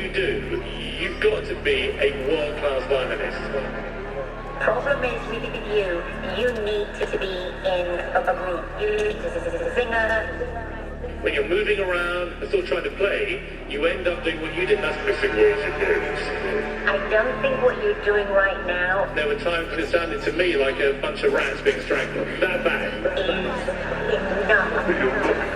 you do, you've got to be a world-class violinist. Problem is with you, you need to be in a group. You need to sing When you're moving around and still trying to play, you end up doing what you did, that's missing words and notes. I don't think what you're doing right now There were times when it sounded to me like a bunch of rats being strangled. That bad. is enough to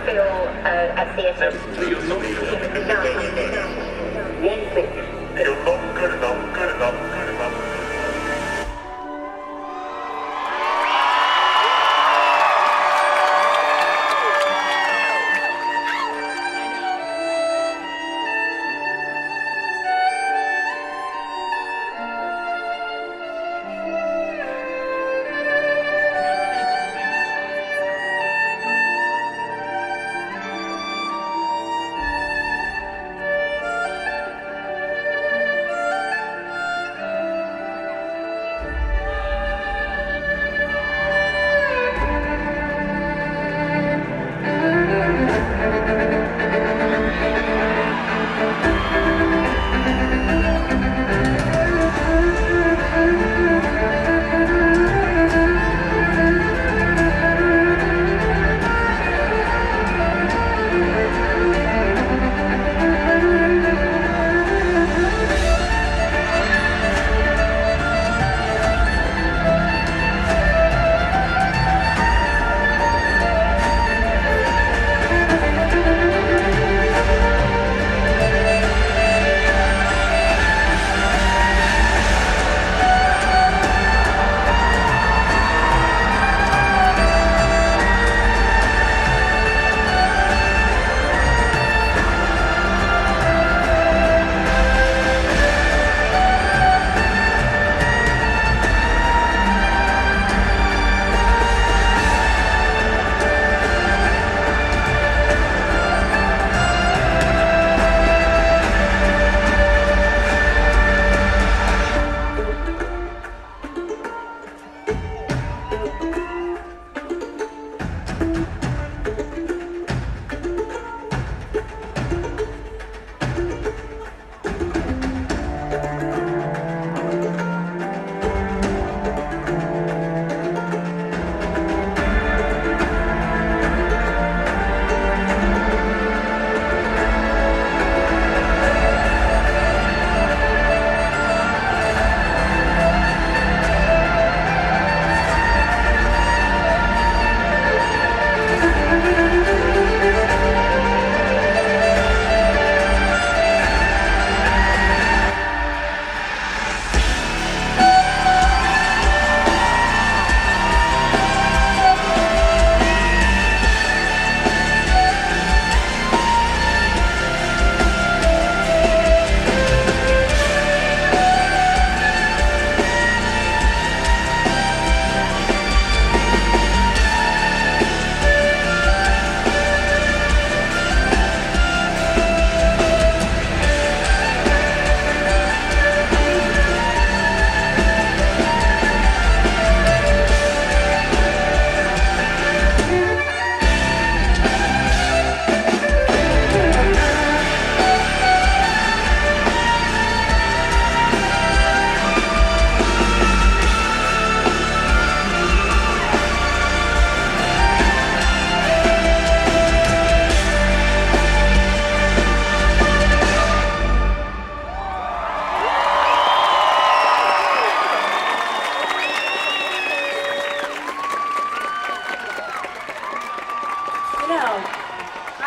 fill a theatre. You're not good enough. One problem. You're not good enough, good enough, good enough.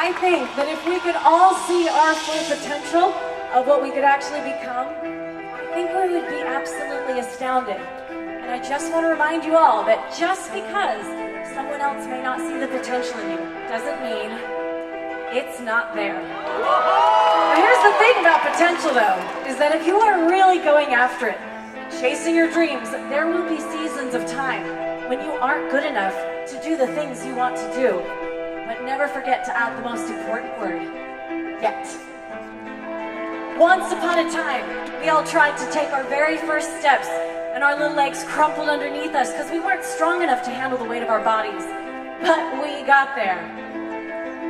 I think that if we could all see our full potential of what we could actually become, I think we would be absolutely astounded. And I just want to remind you all that just because someone else may not see the potential in you doesn't mean it's not there. Now here's the thing about potential though, is that if you are really going after it, chasing your dreams, there will be seasons of time when you aren't good enough to do the things you want to do. But never forget to add the most important word, yet. Once upon a time, we all tried to take our very first steps and our little legs crumpled underneath us because we weren't strong enough to handle the weight of our bodies. But we got there.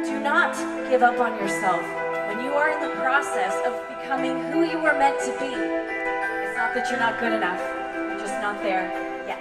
Do not give up on yourself. When you are in the process of becoming who you were meant to be. It's not that you're not good enough, you're just not there yet.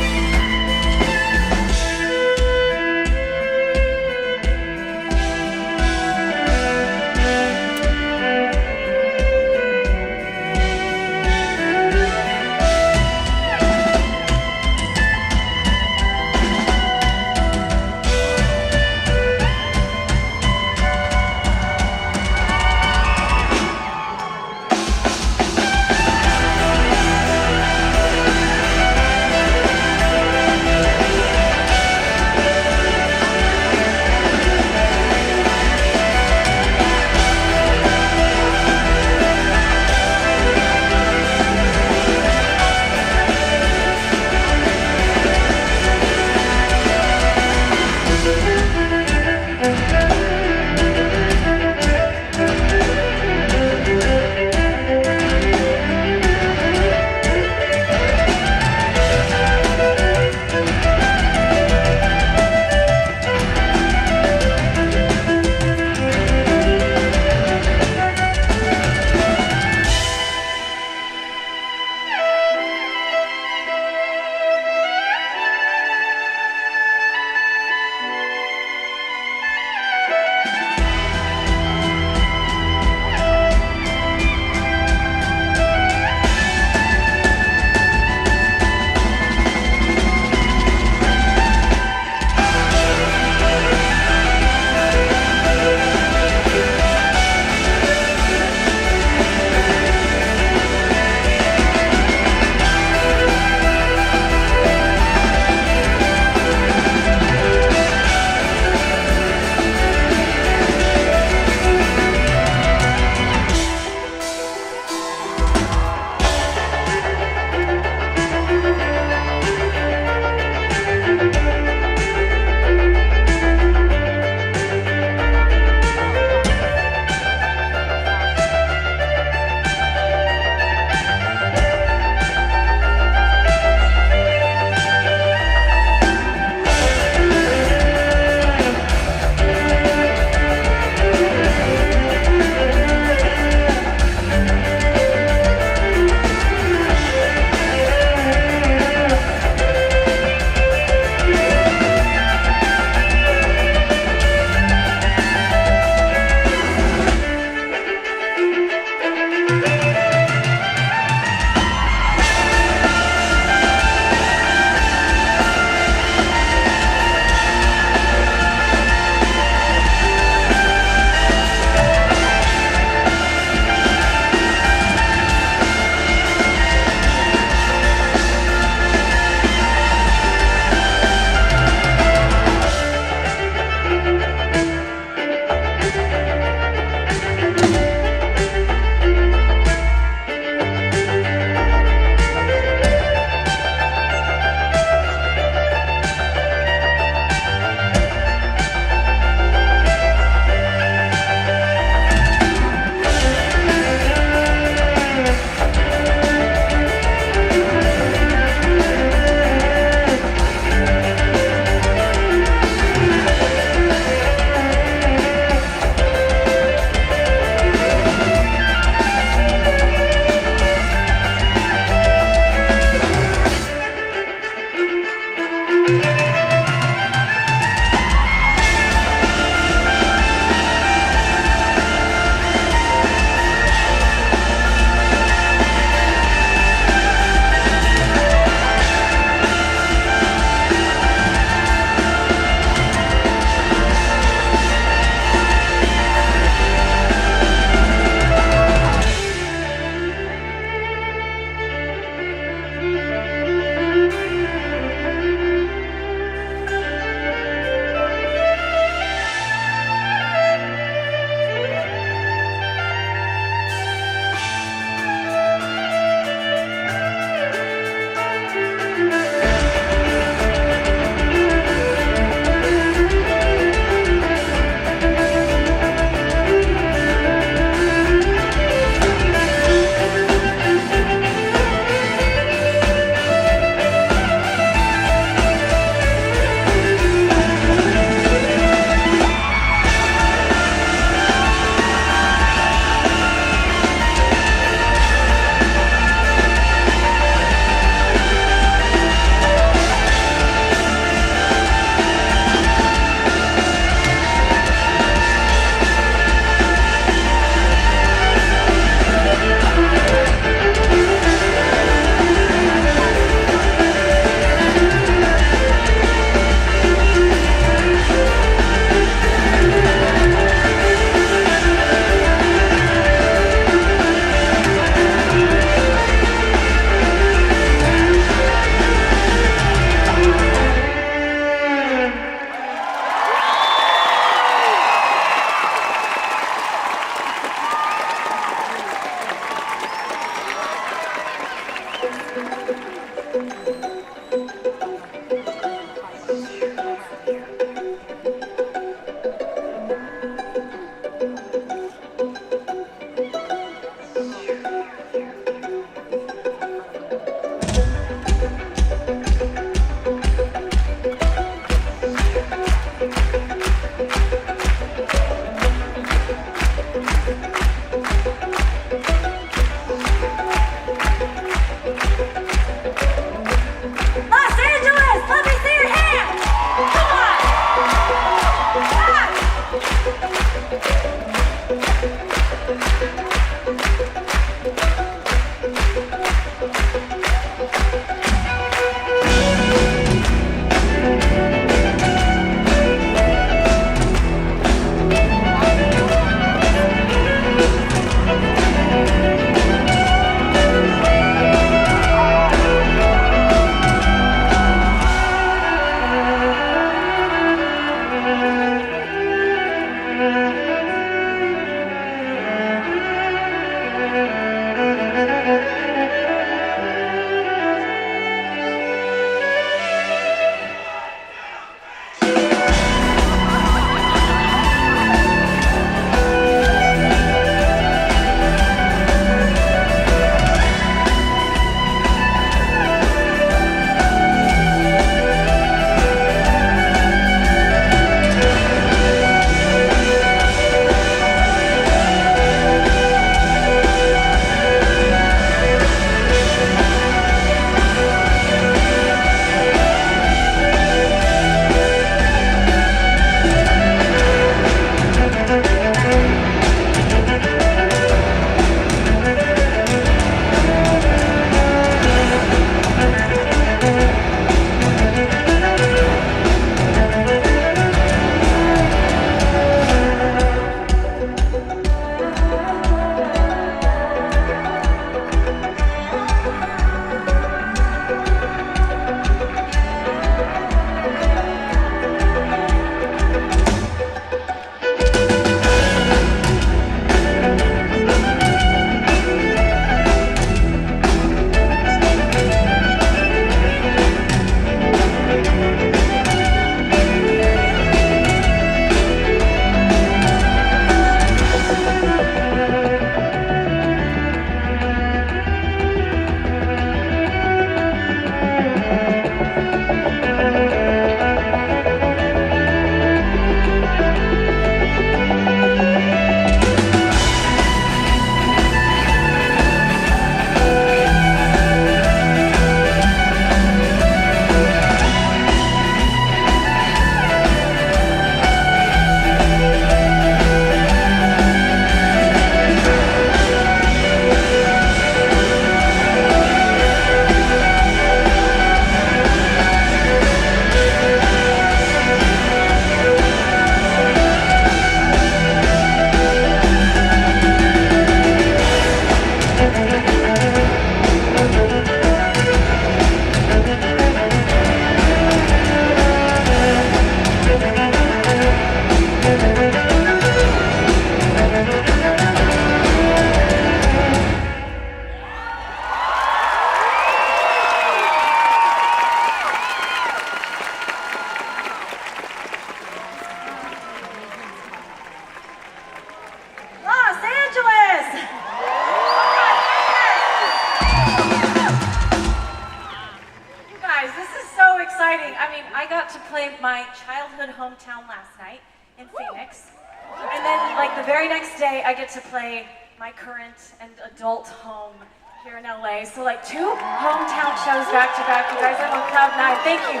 play my childhood hometown last night in Phoenix. And then, like, the very next day, I get to play my current and adult home here in LA. So, like, 2 hometown shows back to back. You guys are on cloud 9. Thank you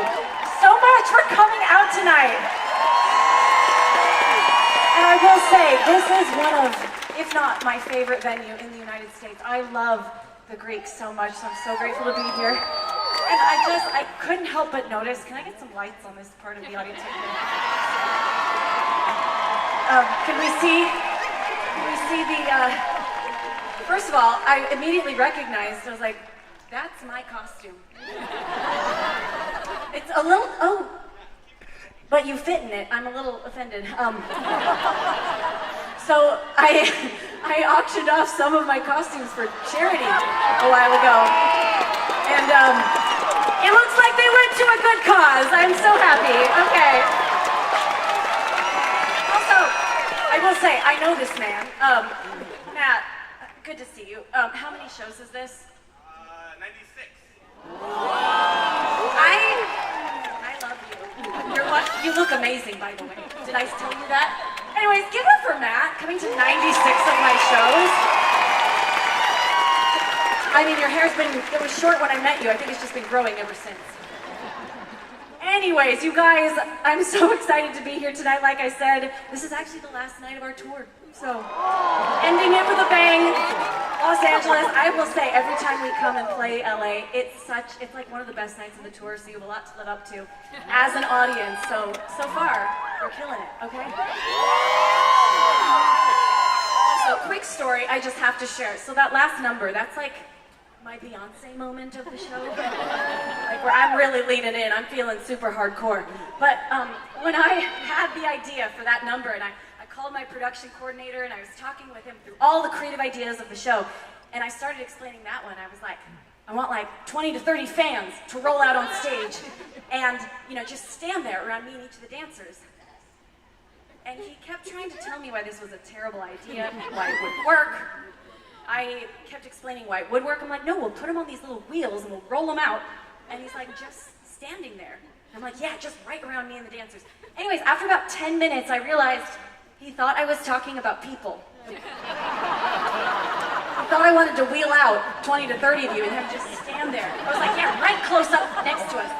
so much for coming out tonight. And I will say, this is one of, if not my favorite venue in the United States. I love the Greeks so much, so I'm so grateful to be here. And I couldn't help but notice, can I get some lights on this part of the audience? Can we see the, first of all, I immediately recognized, I was like, that's my costume. It's a little, oh, but you fit in it. I'm a little offended. So I auctioned off some of my costumes for charity a while ago. And it looks like they went to a good cause. I'm so happy. Okay. Also, I will say, I know this man. Matt, good to see you. How many shows is this? 96. I love you. You're what? You look amazing, by the way. Did I tell you that? Anyways, give it up for Matt, coming to 96 of my shows. I mean, your hair's been, it was short when I met you. I think it's just been growing ever since. Anyways, you guys, I'm so excited to be here tonight. Like I said, this is actually the last night of our tour. So, ending it with a bang. Los Angeles, I will say, every time we come and play LA, it's like one of the best nights of the tour, so you have a lot to live up to as an audience. So far, we're killing it, okay? So, quick story I just have to share. So that last number, that's like my Beyonce moment of the show. Like, where I'm really leaning in, I'm feeling super hardcore. But when I had the idea for that number, and I called my production coordinator and I was talking with him through all the creative ideas of the show, and I started explaining that one. I was like, I want like 20 to 30 fans to roll out on stage and, you know, just stand there around me and each of the dancers. And he kept trying to tell me why this was a terrible idea, why it wouldn't work. I kept explaining why it would work. I'm like, no, we'll put them on these little wheels and we'll roll them out. And he's like, just standing there. I'm like, yeah, just right around me and the dancers. Anyways, after about 10 minutes, I realized he thought I was talking about people. He thought I wanted to wheel out 20 to 30 of you and have just stand there. I was like, yeah, right close up next to us.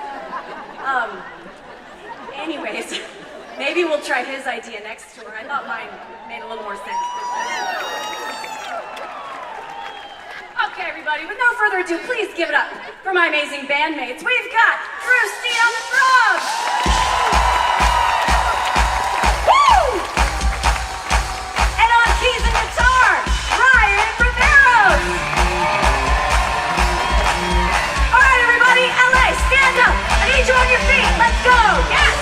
Anyways, maybe we'll try his idea next tour. I thought mine made a little more sense. Okay, everybody, with no further ado, please give it up for my amazing bandmates. We've got Bruce on the drums! Woo! And on keys and guitar, Ryan Rivero! All right, everybody, LA, stand up! I need you on your feet. Let's go! Yes!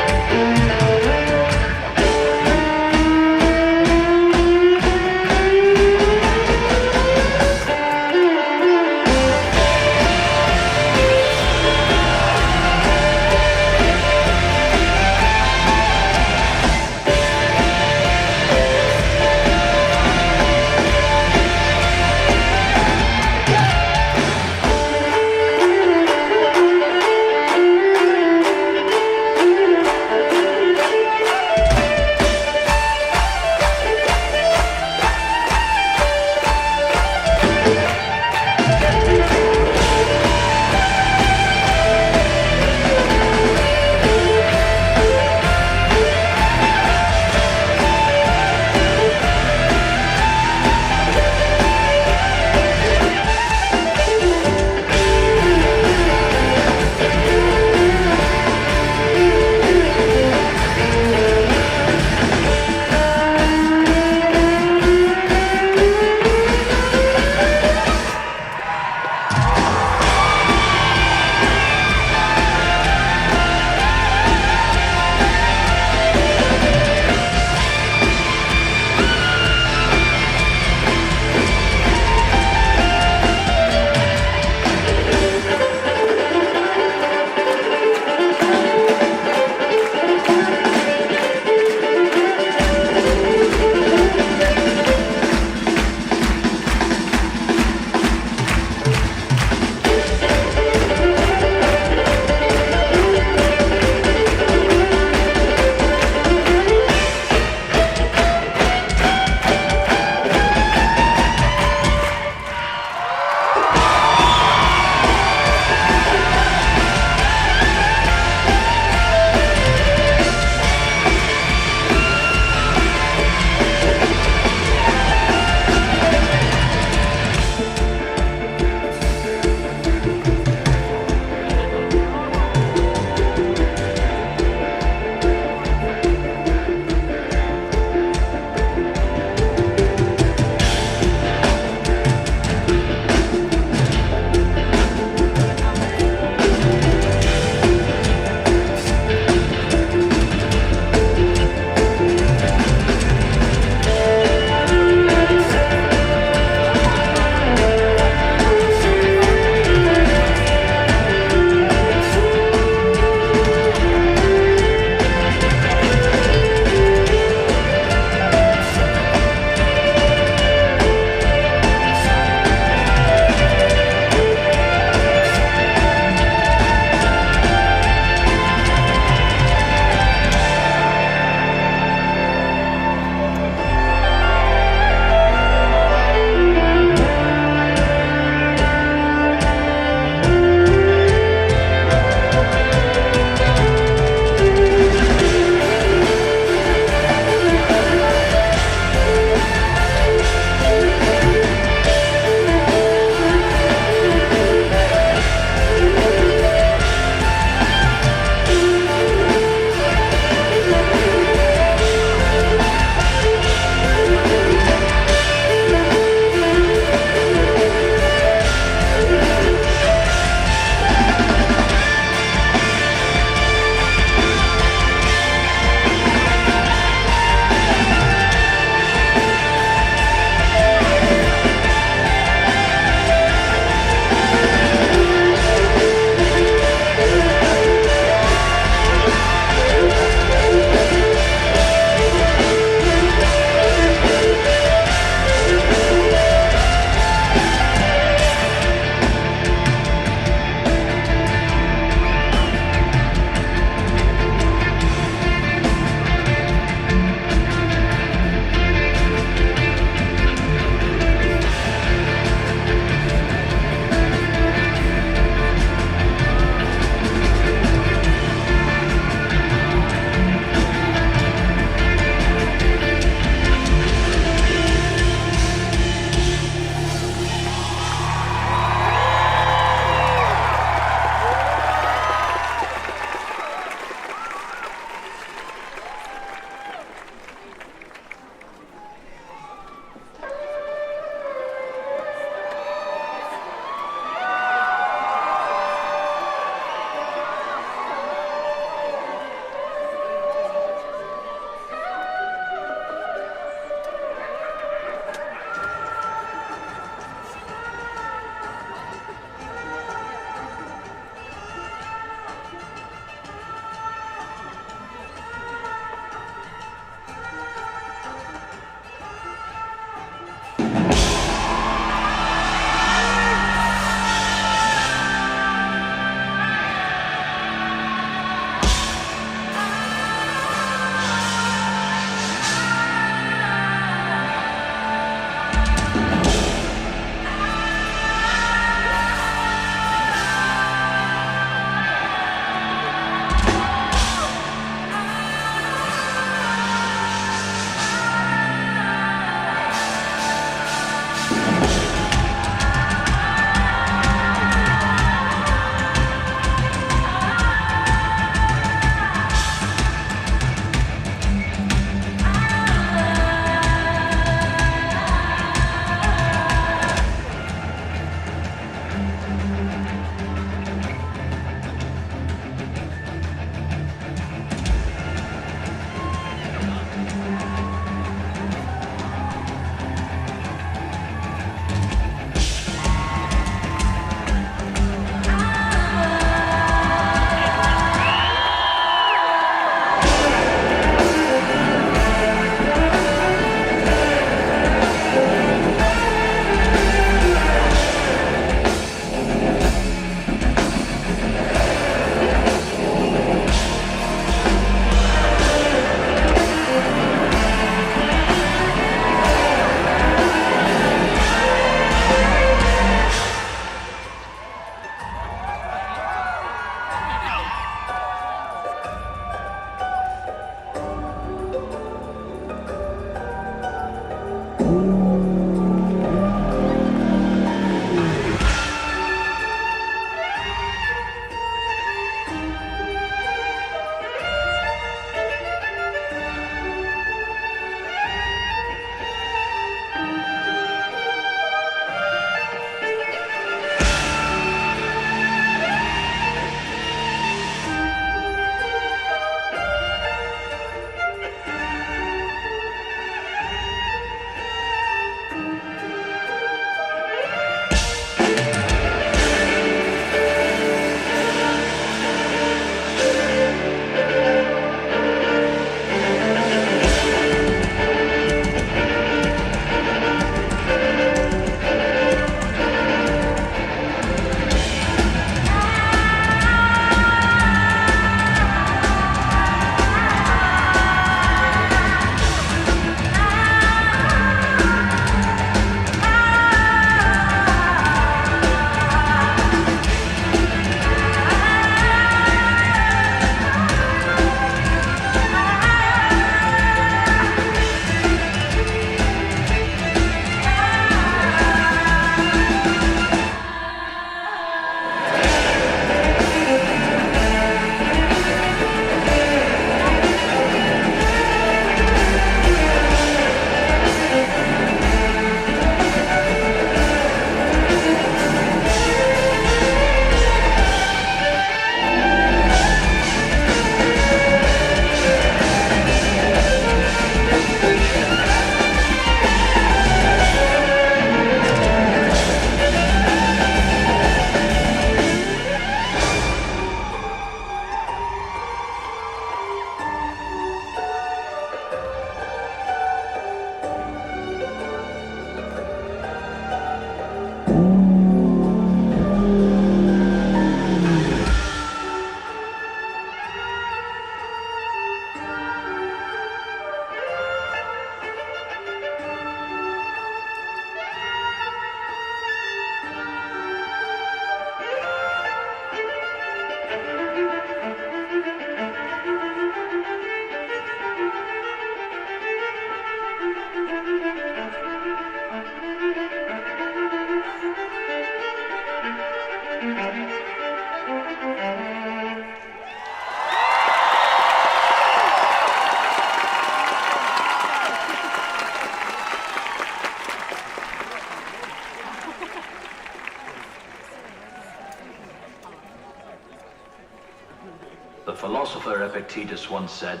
The philosopher Epictetus once said,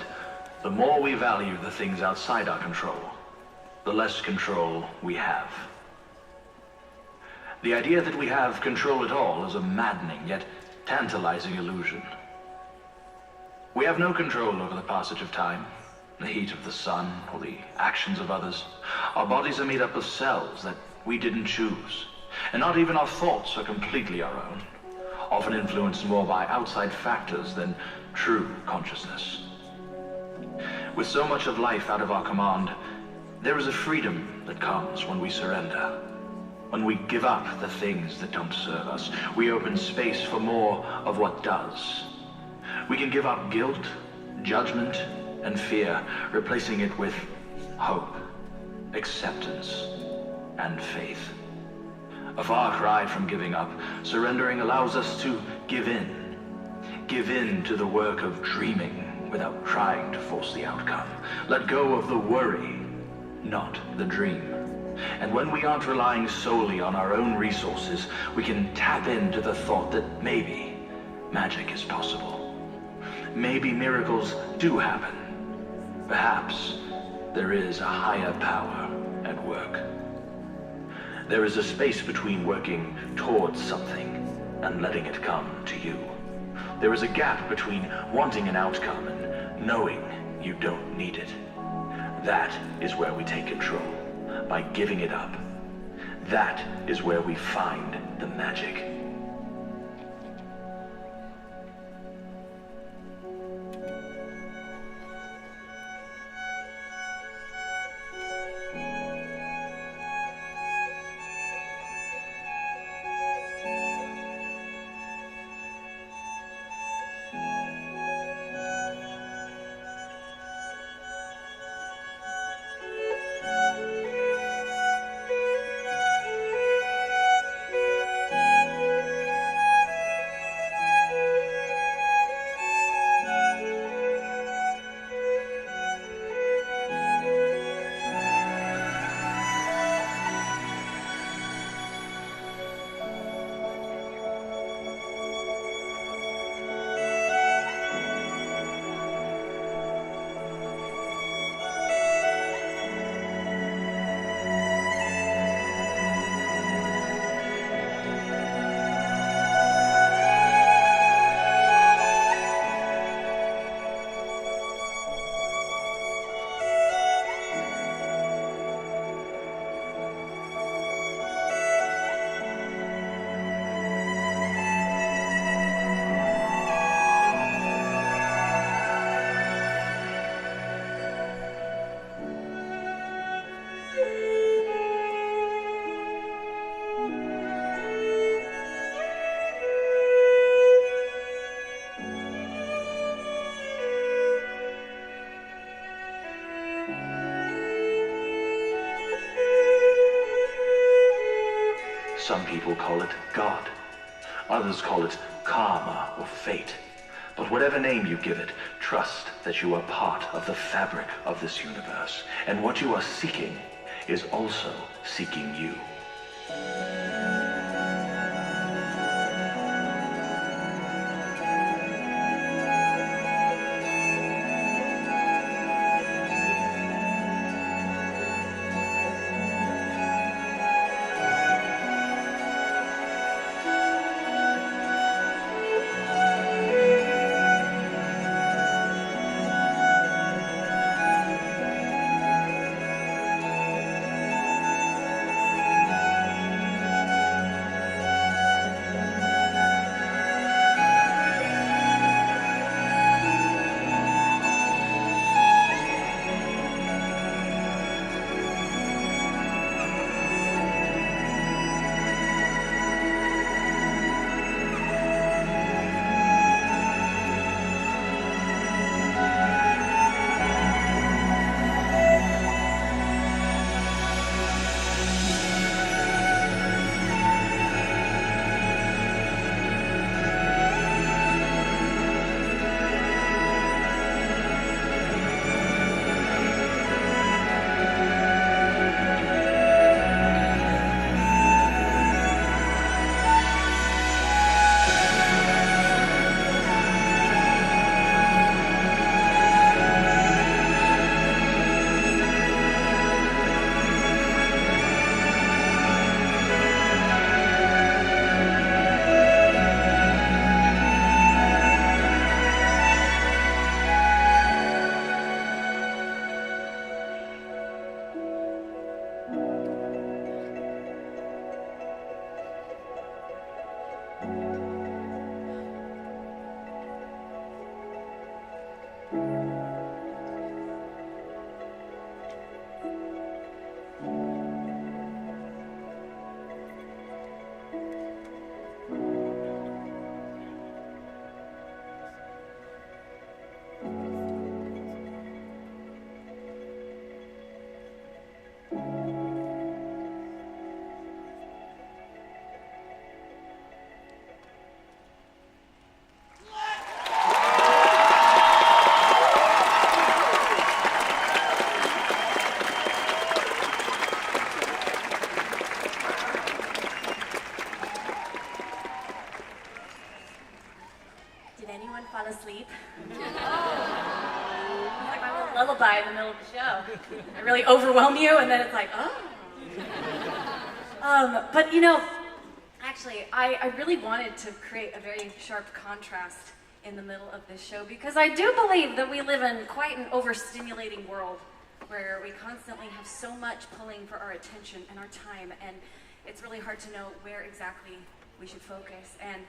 "The more we value the things outside our control, the less control we have." The idea that we have control at all is a maddening yet tantalizing illusion. We have no control over the passage of time, the heat of the sun, or the actions of others. Our bodies are made up of cells that we didn't choose, and not even our thoughts are completely our own, often influenced more by outside factors than true consciousness. With so much of life out of our command, there is a freedom that comes when we surrender. When we give up the things that don't serve us, we open space for more of what does. We can give up guilt, judgment, and fear, replacing it with hope, acceptance, and faith. A far cry from giving up, surrendering allows us to give in. Give in to the work of dreaming without trying to force the outcome. Let go of the worry, not the dream. And when we aren't relying solely on our own resources, we can tap into the thought that maybe magic is possible. Maybe miracles do happen. Perhaps there is a higher power at work. There is a space between working towards something and letting it come to you. There is a gap between wanting an outcome and knowing you don't need it. That is where we take control, by giving it up. That is where we find the magic. Some people call it God. Others call it karma or fate. But whatever name you give it, trust that you are part of the fabric of this universe. And what you are seeking is also seeking you. like my little lullaby in the middle of the show. I really overwhelm you, and then it's like, oh. But you know, actually, I really wanted to create a very sharp contrast in the middle of this show, because I do believe that we live in quite an overstimulating world where we constantly have so much pulling for our attention and our time, and it's really hard to know where exactly we should focus. And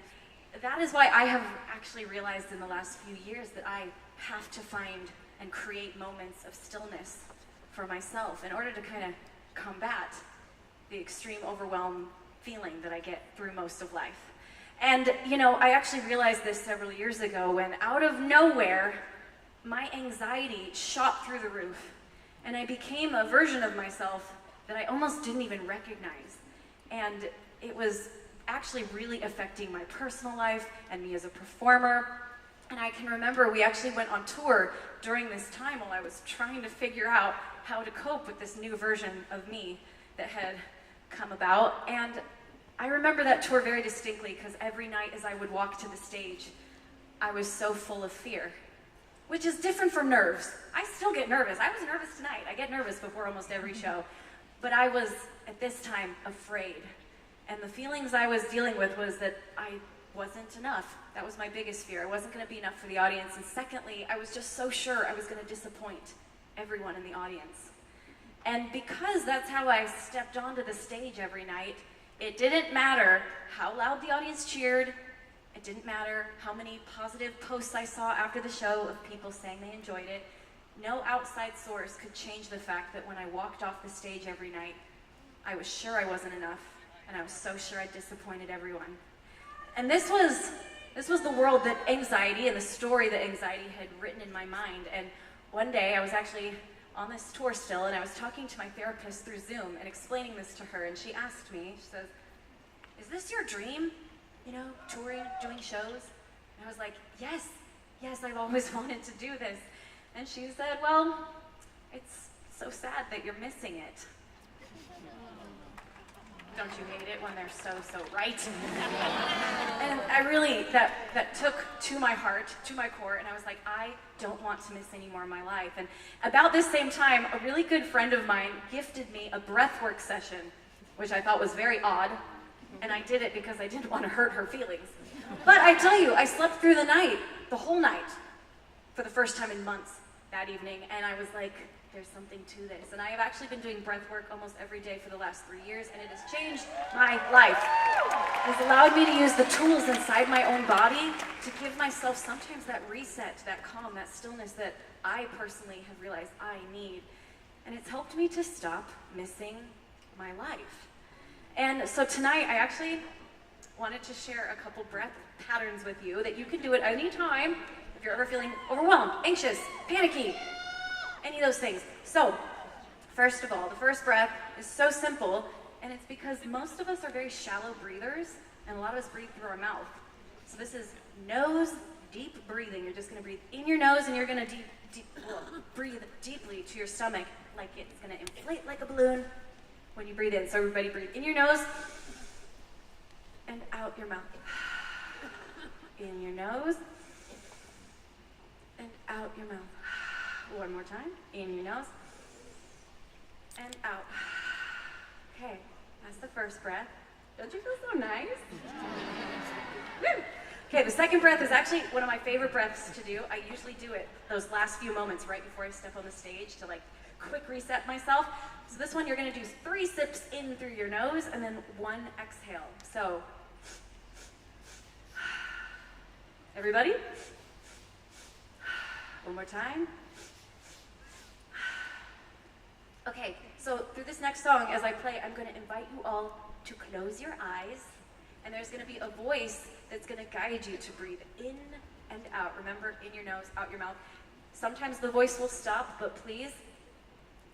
that is why I have actually realized in the last few years that I have to find and create moments of stillness for myself in order to kind of combat the extreme overwhelm feeling that I get through most of life. And you know, I actually realized this several years ago when out of nowhere, my anxiety shot through the roof, and I became a version of myself that I almost didn't even recognize. And it was actually really affecting my personal life and me as a performer. And I can remember we actually went on tour during this time while I was trying to figure out how to cope with this new version of me that had come about. And I remember that tour very distinctly because every night as I would walk to the stage, I was so full of fear, which is different from nerves. I still get nervous. I was nervous tonight. I get nervous before almost every show. But I was, at this time, afraid. And the feelings I was dealing with was that I wasn't enough. That was my biggest fear. I wasn't going to be enough for the audience. And secondly, I was just so sure I was going to disappoint everyone in the audience. And because that's how I stepped onto the stage every night, it didn't matter how loud the audience cheered. It didn't matter how many positive posts I saw after the show of people saying they enjoyed it. No outside source could change the fact that when I walked off the stage every night, I was sure I wasn't enough, and I was so sure I disappointed everyone. And this was the world that anxiety and the story that anxiety had written in my mind. And one day I was actually on this tour still, and I was talking to my therapist through Zoom and explaining this to her, and she asked me, she says, "Is this your dream? You know, touring, doing shows?" And I was like, yes, I've always wanted to do this. And she said, "Well, it's so sad that you're missing it." Don't you hate it when they're so right? And I really, that took to my heart, to my core, and I was like, I don't want to miss any more of my life. And about this same time, a really good friend of mine gifted me a breathwork session, which I thought was very odd, and I did it because I didn't want to hurt her feelings. But I tell you, I slept through the night, the whole night, for the first time in months that evening, and I was like, there's something to this. And I have actually been doing breath work almost every day for the last 3 years, and it has changed my life. It has allowed me to use the tools inside my own body to give myself sometimes that reset, that calm, that stillness that I personally have realized I need. And it's helped me to stop missing my life. And so tonight, I actually wanted to share a couple breath patterns with you that you can do at any time if you're ever feeling overwhelmed, anxious, panicky, any of those things. So, first of all, the first breath is so simple, and it's because most of us are very shallow breathers, and a lot of us breathe through our mouth. So this is nose, deep breathing. You're just gonna breathe in your nose, and you're gonna breathe deeply to your stomach, like it's gonna inflate like a balloon when you breathe in. So everybody breathe in your nose, and out your mouth. In your nose, and out your mouth. One more time, in your nose, and out. Okay, that's the first breath. Don't you feel so nice? Woo! Okay, the second breath is actually one of my favorite breaths to do. I usually do it those last few moments right before I step on the stage to like quick reset myself. So this one, you're gonna do 3 sips in through your nose and then 1 exhale. So, everybody? One more time. Okay, so through this next song, as I play, I'm going to invite you all to close your eyes, and there's going to be a voice that's going to guide you to breathe in and out. Remember, in your nose, out your mouth. Sometimes the voice will stop, but please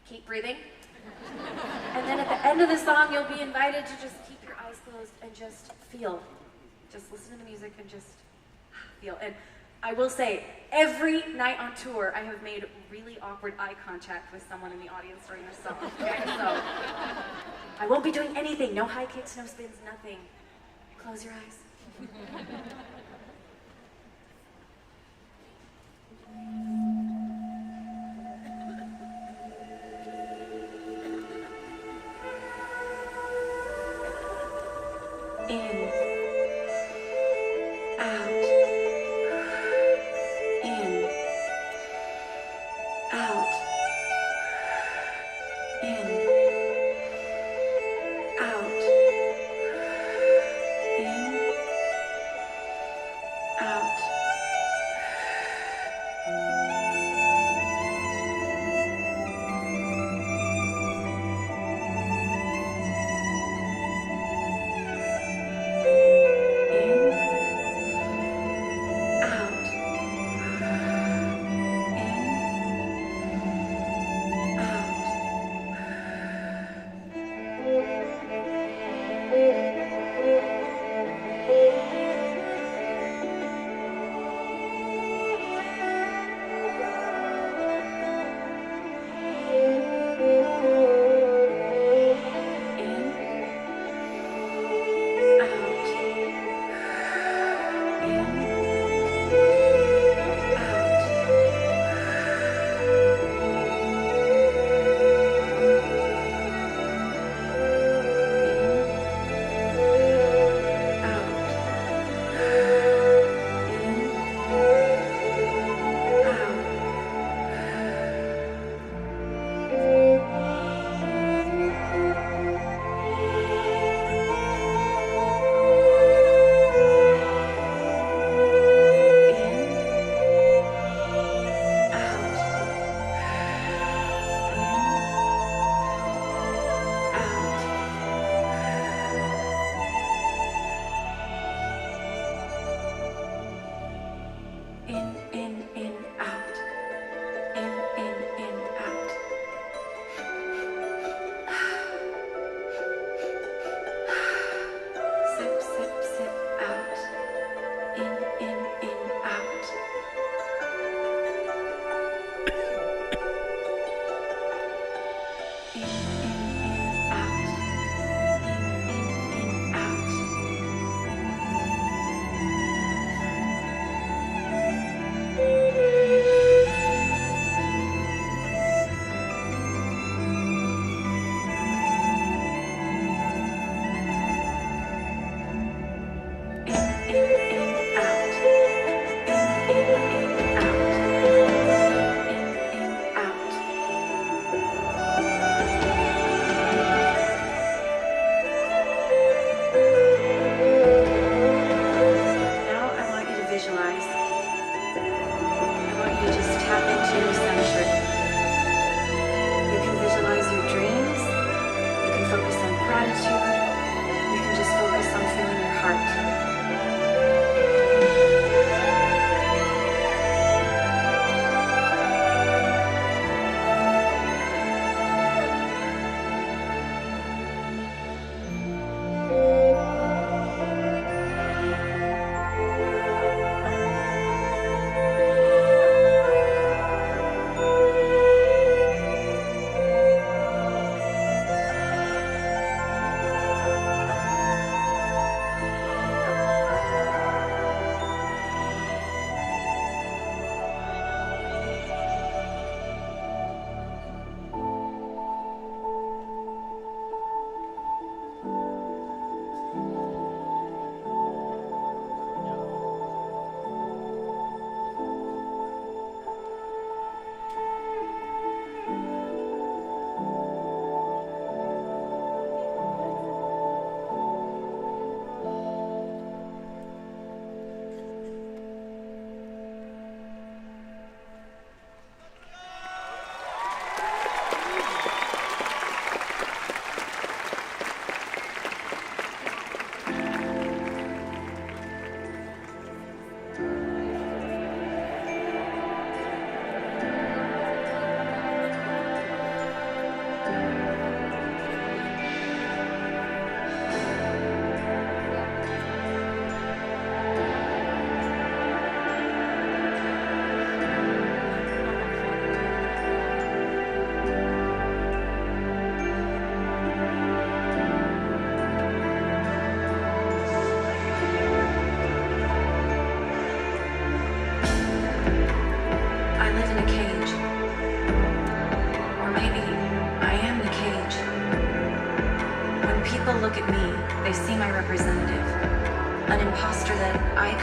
keep breathing. And then at the end of the song, you'll be invited to just keep your eyes closed and just feel. Just listen to the music and just feel. And I will say, every night on tour, I have made really awkward eye contact with someone in the audience during this song. Okay, so I won't be doing anything. No high kicks, no spins, nothing. Close your eyes.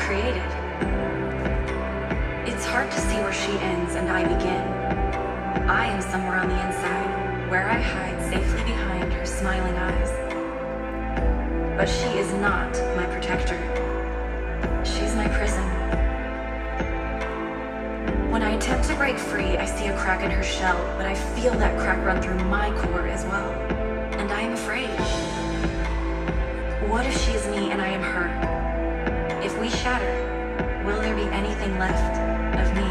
created. It's hard to see where she ends and I begin. I am somewhere on the inside, where I hide safely behind her smiling eyes. But she is not my protector. She's my prison. When I attempt to break free, I see a crack in her shell, but I feel that crack run through my core as well. And I am afraid. What if she is me and I am her? If we shatter, will there be anything left of me?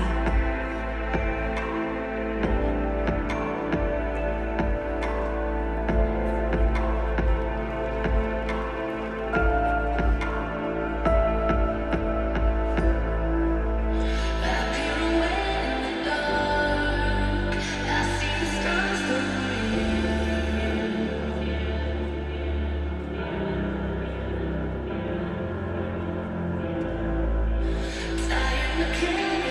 Tired looking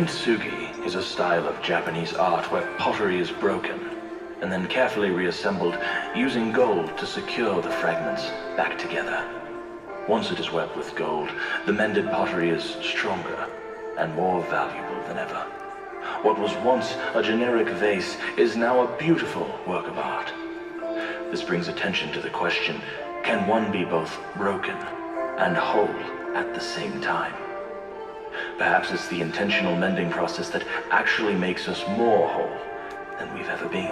Kintsugi is a style of Japanese art where pottery is broken and then carefully reassembled using gold to secure the fragments back together. Once it is webbed with gold, the mended pottery is stronger and more valuable than ever. What was once a generic vase is now a beautiful work of art. This brings attention to the question, can one be both broken and whole at the same time? Perhaps it's the intentional mending process that actually makes us more whole than we've ever been.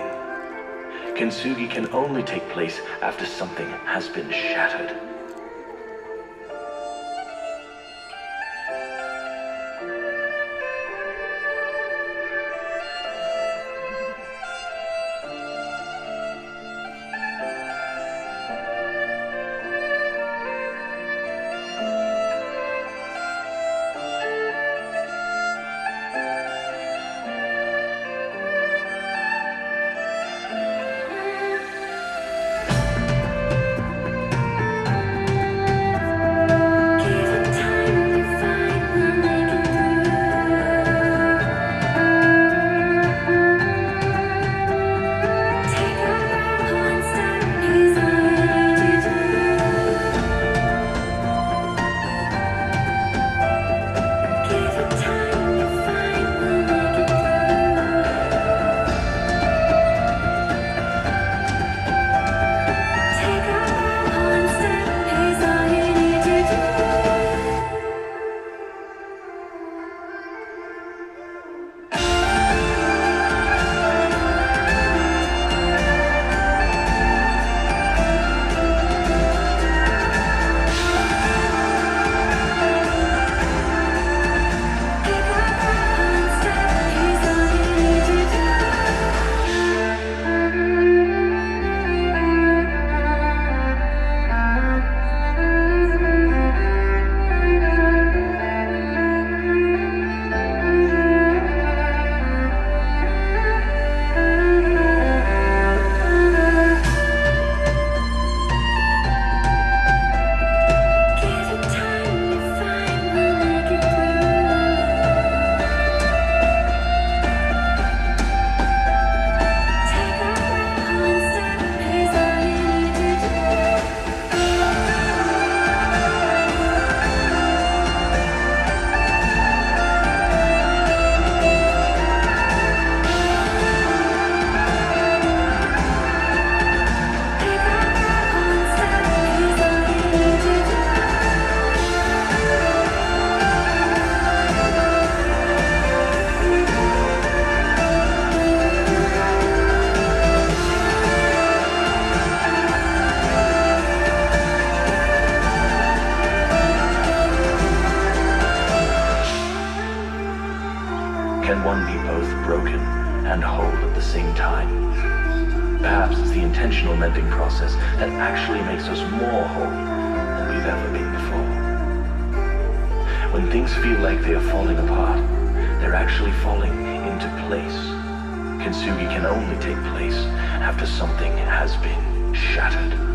Kintsugi can only take place after something has been shattered. Can one be both broken and whole at the same time? Perhaps it's the intentional mending process that actually makes us more whole than we've ever been before. When things feel like they are falling apart, they're actually falling into place. Kintsugi can only take place after something has been shattered.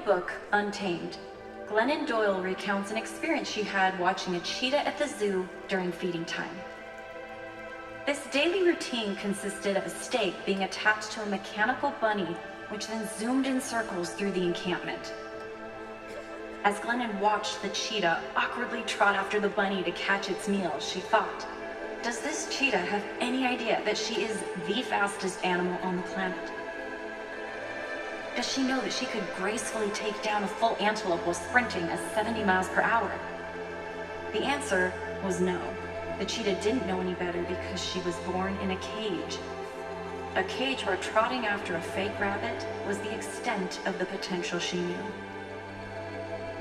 book, Untamed, Glennon Doyle recounts an experience she had watching a cheetah at the zoo during feeding time. This daily routine consisted of a stake being attached to a mechanical bunny, which then zoomed in circles through the encampment. As Glennon watched the cheetah awkwardly trot after the bunny to catch its meal, she thought, does this cheetah have any idea that she is the fastest animal on the planet? Does she know that she could gracefully take down a full antelope while sprinting at 70 miles per hour? The answer was no. The cheetah didn't know any better because she was born in a cage. A cage where trotting after a fake rabbit was the extent of the potential she knew.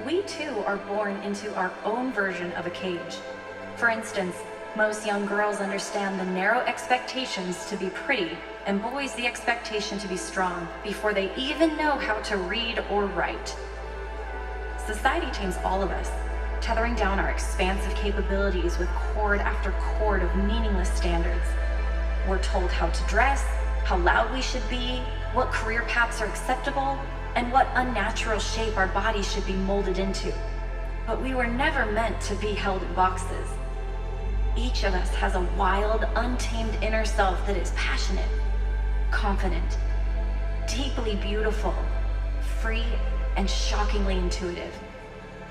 We too are born into our own version of a cage. For instance, most young girls understand the narrow expectations to be pretty, and boys the expectation to be strong, before they even know how to read or write. Society tames all of us, tethering down our expansive capabilities with cord after cord of meaningless standards. We're told how to dress, how loud we should be, what career paths are acceptable, and what unnatural shape our bodies should be molded into. But we were never meant to be held in boxes. Each of us has a wild, untamed inner self that is passionate, confident, deeply beautiful, free, and shockingly intuitive.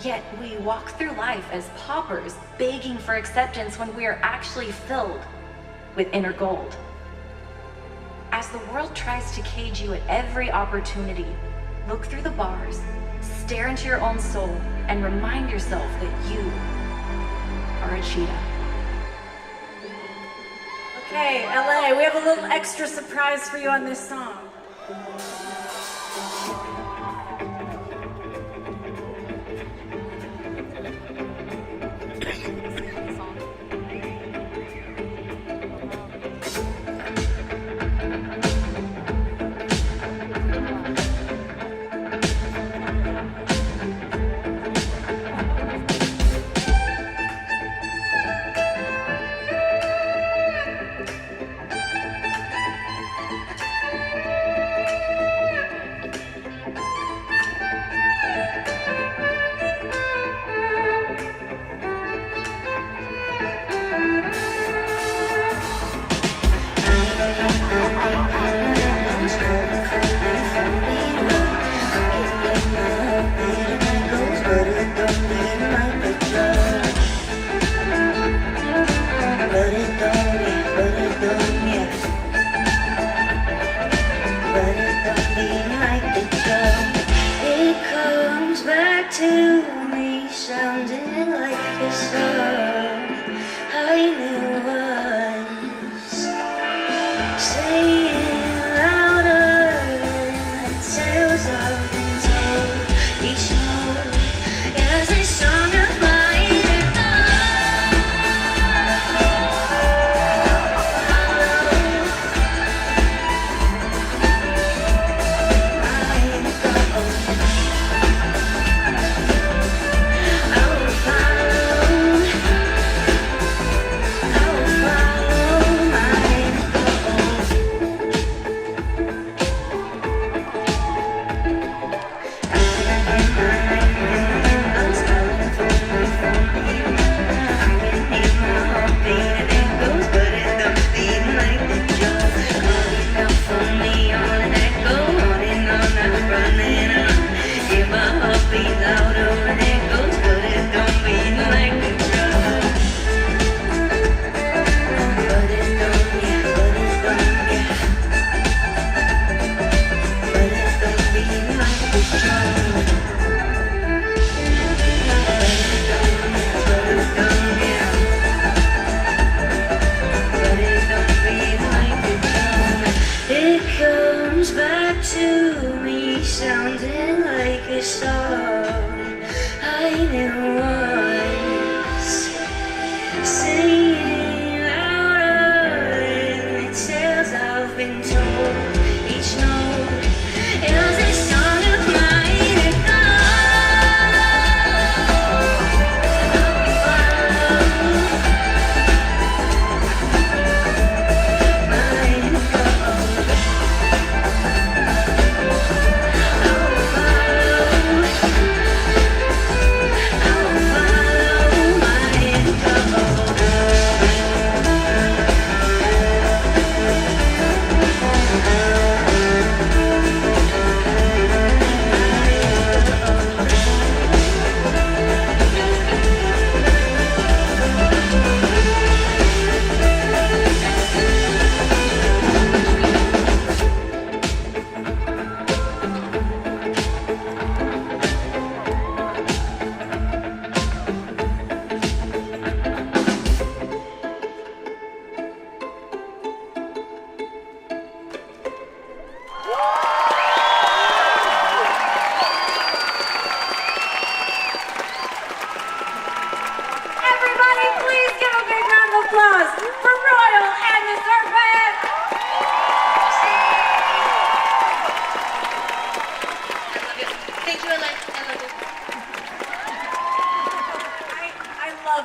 Yet we walk through life as paupers, begging for acceptance when we are actually filled with inner gold. As the world tries to cage you at every opportunity, look through the bars, stare into your own soul, and remind yourself that you are a cheetah. Okay, LA, we have a little extra surprise for you on this song.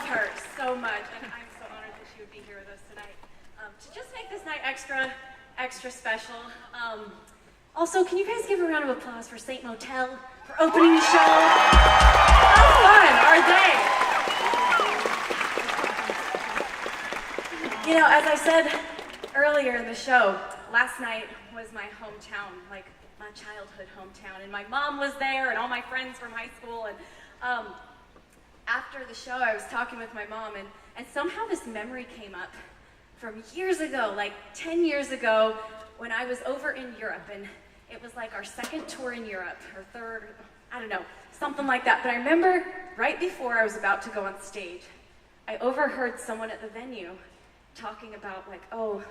her so much, and I'm so honored that she would be here with us tonight. To just make this night extra special. Also, can you guys give a round of applause for Saint Motel for opening the show? How fun are they? You know, as I said earlier in the show, last night was my hometown, like my childhood hometown, and my mom was there and all my friends from high school, and after the show I was talking with my mom, and somehow this memory came up from years ago, like 10 years ago, when I was over in Europe, and it was like our second tour in Europe, or third, I don't know, something like that. But I remember right before I was about to go on stage, I overheard someone at the venue talking about like, oh,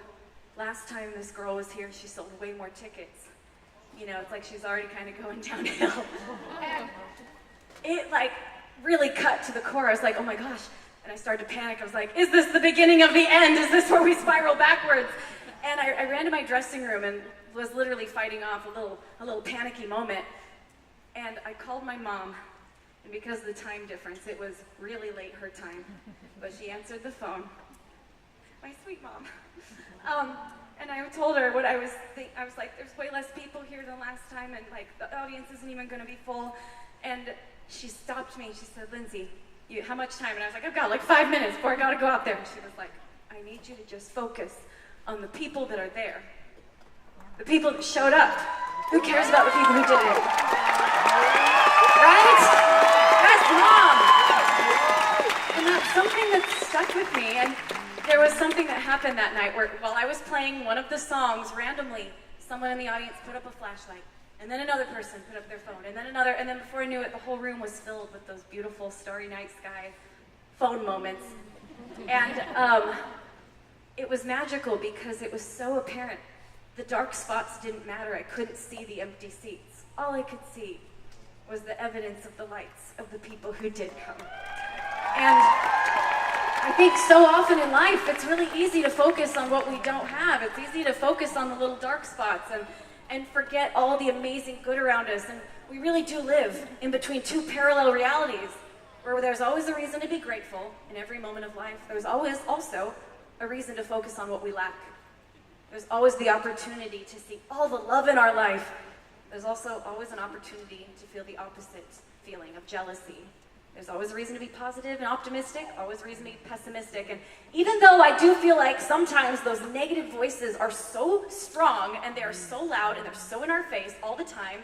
last time this girl was here, she sold way more tickets. You know, it's like she's already kind of going downhill. And it like really cut to the core. I was like, oh my gosh. And I started to panic. I was like, is this the beginning of the end? Is this where we spiral backwards? And I ran to my dressing room and was literally fighting off a little panicky moment. And I called my mom, and because of the time difference, it was really late her time, but she answered the phone. My sweet mom. And I told her what I was thinking. I was like, there's way less people here than last time, and like the audience isn't even going to be full. And she stopped me and she said, Lindsay, how much time? And I was like, I've got like 5 minutes before I got to go out there. And she was like, I need you to just focus on the people that are there. The people that showed up. Who cares about the people who did it? Right? That's mom! And that's something that stuck with me. And there was something that happened that night where while I was playing one of the songs, randomly, someone in the audience put up a flashlight. And then another person put up their phone, and then another, and then before I knew it, the whole room was filled with those beautiful starry night sky phone moments. And it was magical because it was so apparent. The dark spots didn't matter. I couldn't see the empty seats. All I could see was the evidence of the lights of the people who did come. And I think so often in life, it's really easy to focus on what we don't have. It's easy to focus on the little dark spots and forget all the amazing good around us. And we really do live in between two parallel realities where there's always a reason to be grateful in every moment of life. There's always also a reason to focus on what we lack. There's always the opportunity to see all the love in our life. There's also always an opportunity to feel the opposite feeling of jealousy. There's always a reason to be positive and optimistic, always a reason to be pessimistic. And even though I do feel like sometimes those negative voices are so strong and they're so loud and they're so in our face all the time,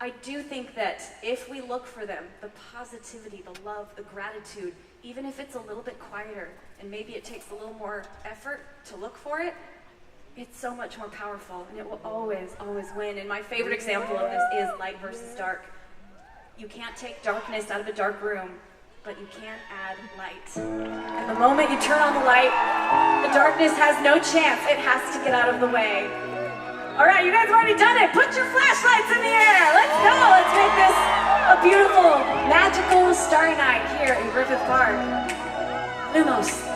I do think that if we look for them, the positivity, the love, the gratitude, even if it's a little bit quieter and maybe it takes a little more effort to look for it, it's so much more powerful and it will always, always win. And my favorite example of this is light versus dark. You can't take darkness out of a dark room, but you can add light. And the moment you turn on the light, the darkness has no chance. It has to get out of the way. All right, you guys have already done it. Put your flashlights in the air. Let's go. Let's make this a beautiful, magical, starry night here in Griffith Park. Lumos.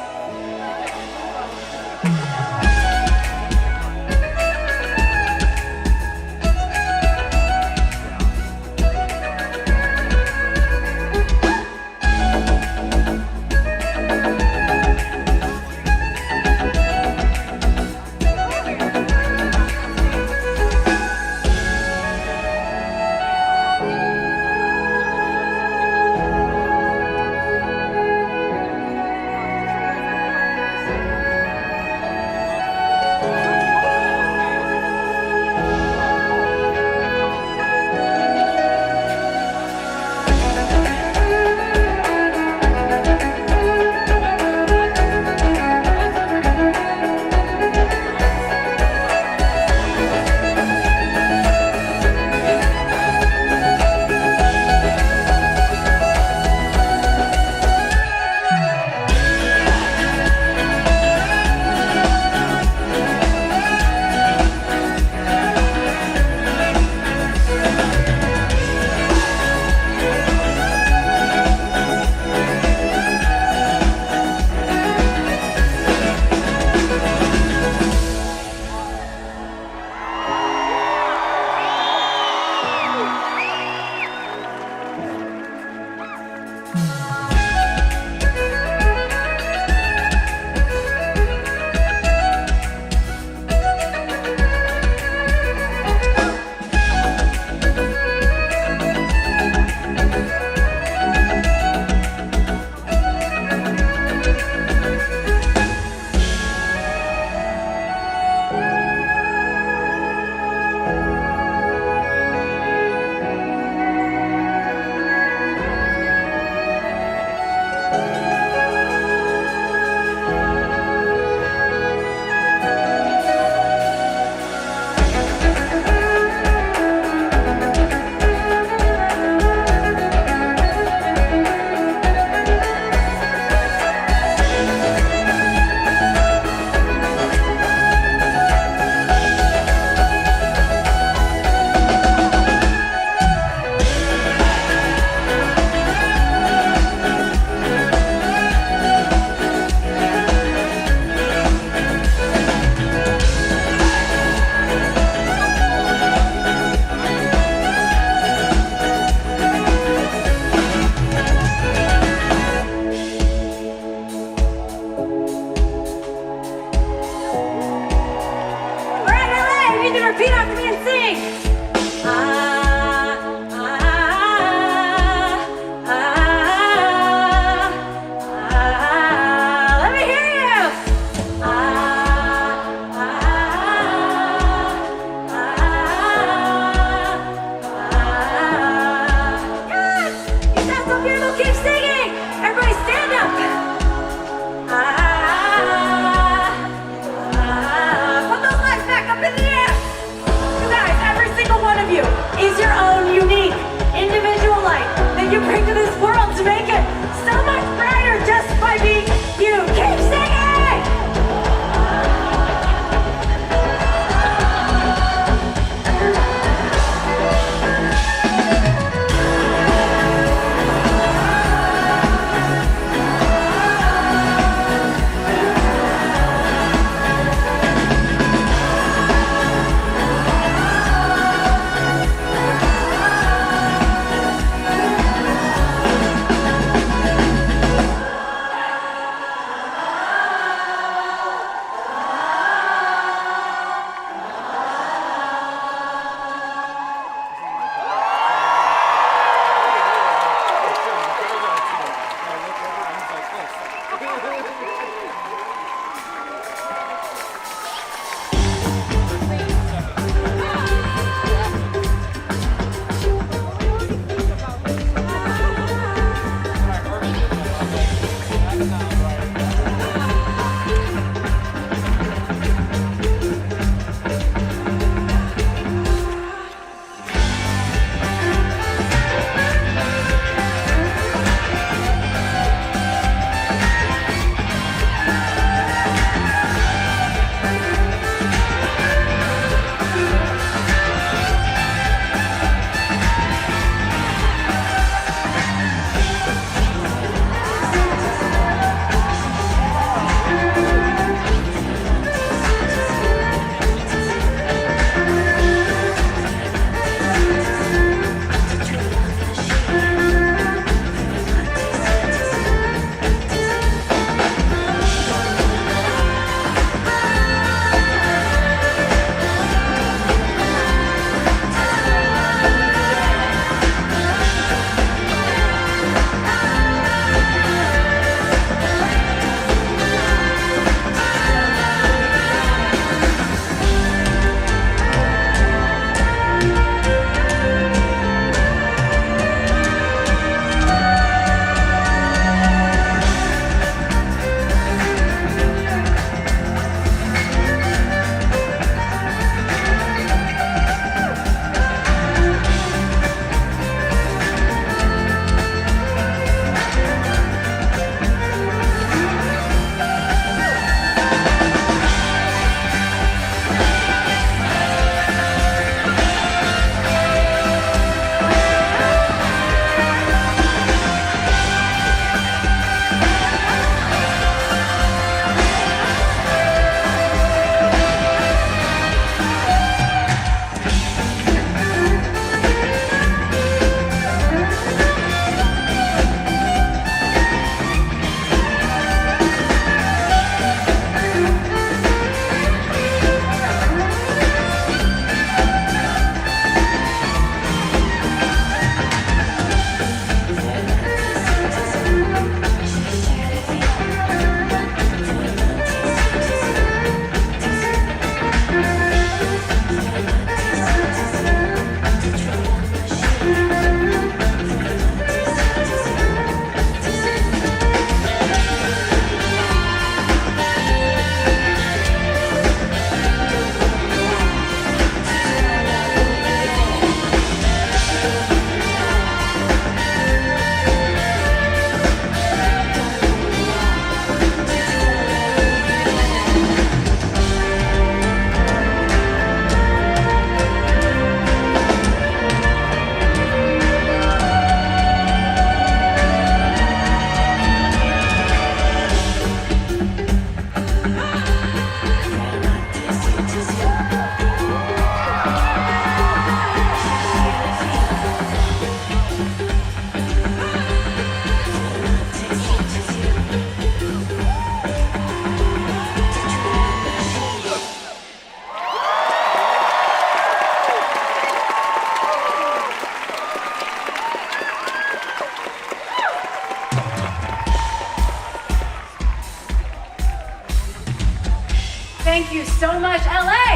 Thank you so much, LA!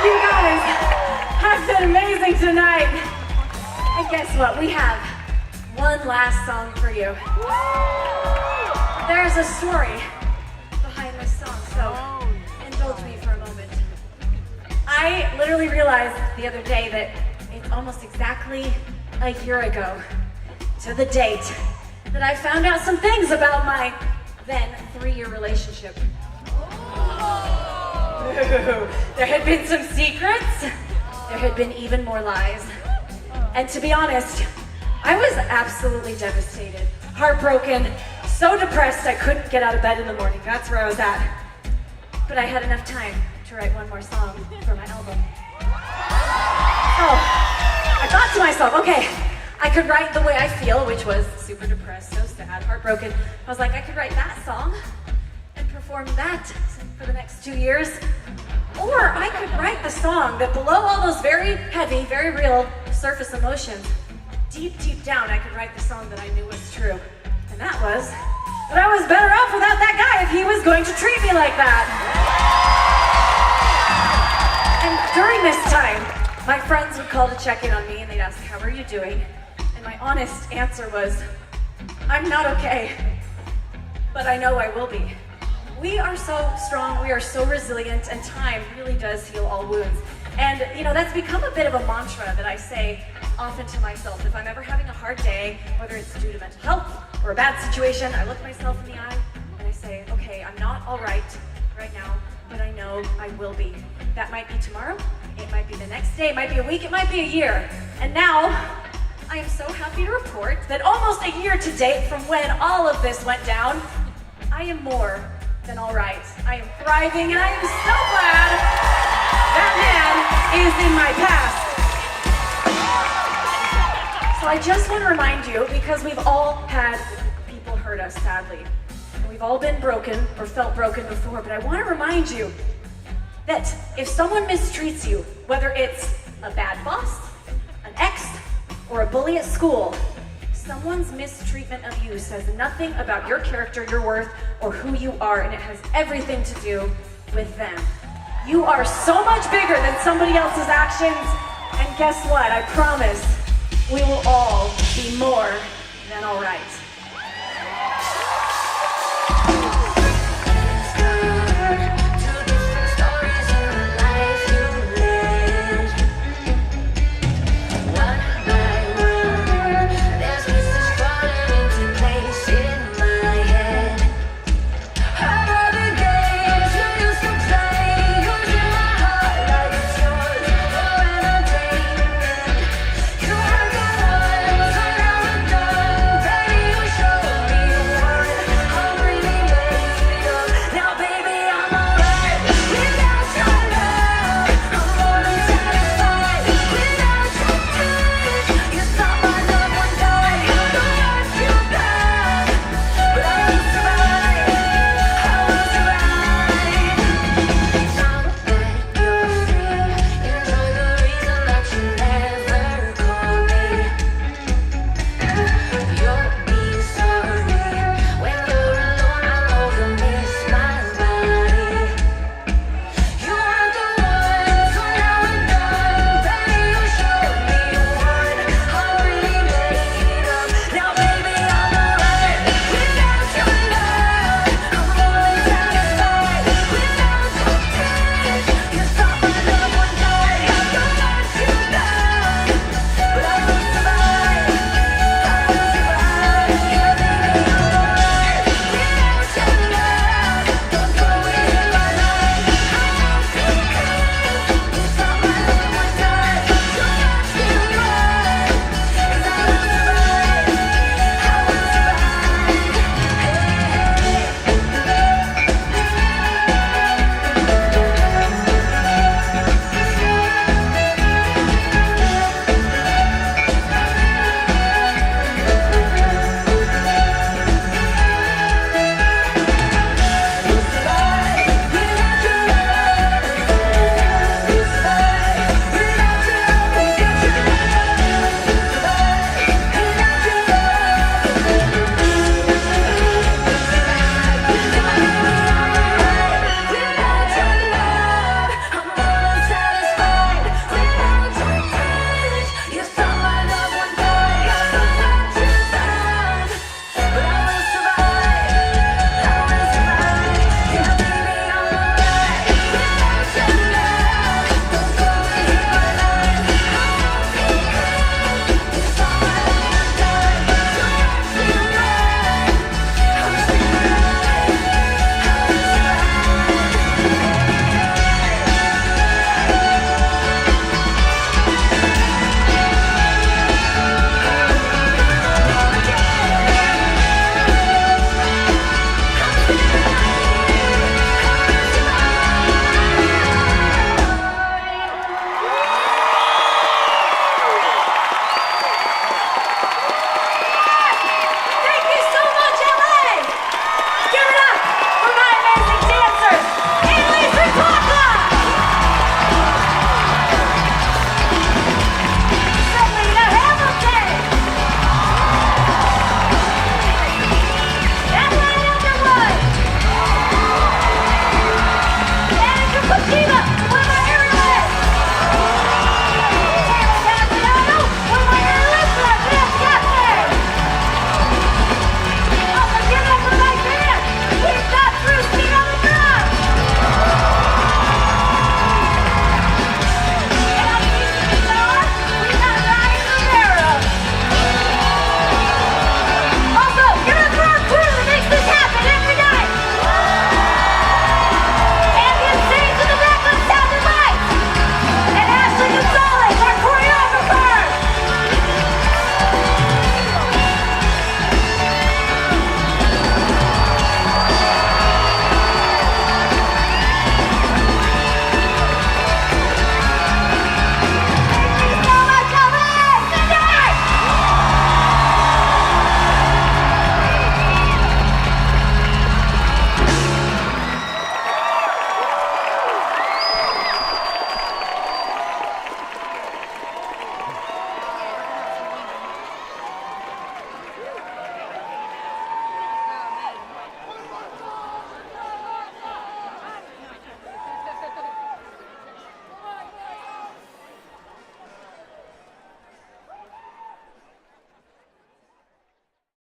You guys have been amazing tonight. And guess what? We have one last song for you. There's a story behind this song, so indulge me for a moment. I literally realized the other day that it's almost exactly a year ago to the date that I found out some things about my then 3-year relationship. There had been some secrets, there had been even more lies. And to be honest, I was absolutely devastated, heartbroken, so depressed I couldn't get out of bed in the morning. That's where I was at. But I had enough time to write one more song for my album. Oh, I thought to myself, okay, I could write the way I feel, which was super depressed, so sad, heartbroken. I was like, I could write that song and perform that for the next 2 years. Or I could write the song that below all those very heavy, very real surface emotions, deep, deep down, I could write the song that I knew was true. And that was that I was better off without that guy if he was going to treat me like that. And during this time, my friends would call to check in on me and they'd ask, how are you doing? And my honest answer was, I'm not okay, but I know I will be. We are so strong, we are so resilient, and time really does heal all wounds. And you know, that's become a bit of a mantra that I say often to myself. If I'm ever having a hard day, whether it's due to mental health or a bad situation, I look myself in the eye and I say, okay, I'm not all right now, but I know I will be. That might be tomorrow, it might be the next day, it might be a week, it might be a year. And now, I am so happy to report that almost a year to date from when all of this went down, I am more than all right. I am thriving, and I am so glad that man is in my past. So I just want to remind you, because we've all had people hurt us, sadly. And we've all been broken or felt broken before, but I want to remind you that if someone mistreats you, whether it's a bad boss, an ex, or a bully at school, someone's mistreatment of you says nothing about your character, your worth, or who you are, and it has everything to do with them. You are so much bigger than somebody else's actions, and guess what? I promise we will all be more